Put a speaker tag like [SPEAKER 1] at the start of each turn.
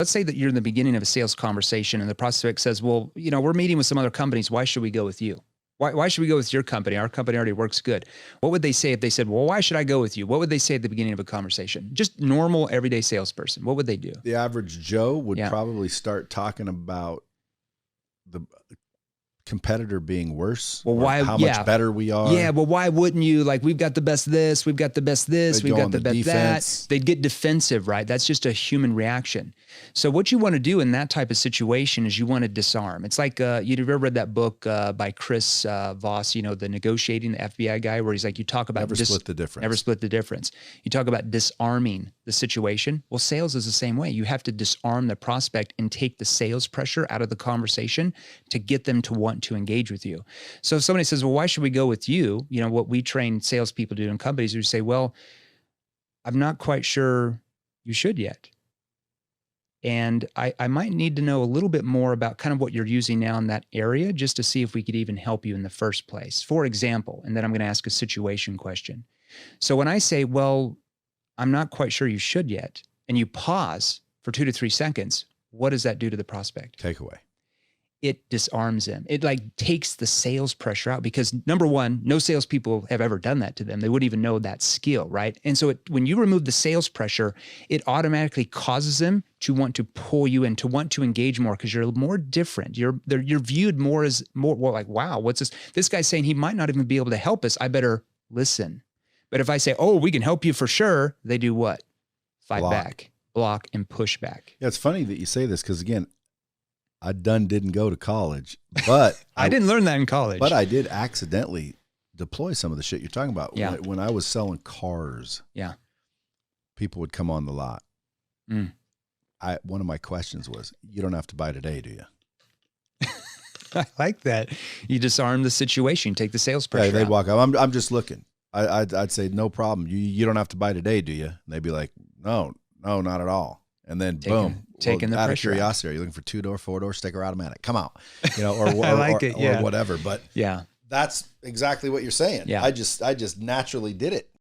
[SPEAKER 1] Let's say that you're in the beginning of a sales conversation and the prospect says, well, we're meeting with some other companies. Why should we go with you? Why should we go with your company? Our company already works good. What would they say if they said, well, why should I go with you? What would they say at the beginning of a conversation? Just normal, everyday salesperson. What would they do?
[SPEAKER 2] The average Joe would probably start talking about the competitor being worse.
[SPEAKER 1] Well, why?
[SPEAKER 2] How much better we are.
[SPEAKER 1] Yeah. Well, why wouldn't you? Like, we've got the best this, we've got the best this, we've got the best that. They'd get defensive, right? That's just a human reaction. So what you want to do in that type of situation is you want to disarm. It's like, you've ever read that book by Chris Voss, the negotiating, the FBI guy, where he's like, you talk about
[SPEAKER 2] never split the difference.
[SPEAKER 1] Never split the difference. You talk about disarming the situation. Well, sales is the same way. You have to disarm the prospect and take the sales pressure out of the conversation to get them to want to engage with you. So if somebody says, well, why should we go with you? What we train salespeople to do in companies, we say, well, I'm not quite sure you should yet. And I might need to know a little bit more about kind of what you're using now in that area, just to see if we could even help you in the first place. For example, and then I'm going to ask a situation question. So when I say, well, I'm not quite sure you should yet, and you pause for 2 to 3 seconds, what does that do to the prospect?
[SPEAKER 2] Takeaway.
[SPEAKER 1] It disarms them. It takes the sales pressure out, because number one, no salespeople have ever done that to them. They wouldn't even know that skill, right? And so when you remove the sales pressure, it automatically causes them to want to pull you in, to want to engage more, because you're more different. You're viewed more as more like, wow, what's this? This guy's saying he might not even be able to help us. I better listen. But if I say, oh, we can help you for sure, they do what? Fight back, block, and push back.
[SPEAKER 2] Yeah, it's funny that you say this, because again, I didn't go to college, but
[SPEAKER 1] I didn't learn that in college.
[SPEAKER 2] But I did accidentally deploy some of the shit you're talking about.
[SPEAKER 1] Yeah.
[SPEAKER 2] When I was selling cars, people would come on the lot. One of my questions was, you don't have to buy today, do you?
[SPEAKER 1] I like that. You disarm the situation, take the sales pressure out.
[SPEAKER 2] They'd walk up. I'm just looking. I'd say, no problem. You don't have to buy today, do you? And they'd be like, no, not at all. And then boom,
[SPEAKER 1] taking the pressure.
[SPEAKER 2] Out of curiosity, are you looking for 2-door, 4-door, sticker automatic? Come out, or
[SPEAKER 1] I like it,
[SPEAKER 2] or whatever. But
[SPEAKER 1] yeah,
[SPEAKER 2] that's exactly what you're saying.
[SPEAKER 1] Yeah,
[SPEAKER 2] I just naturally did it.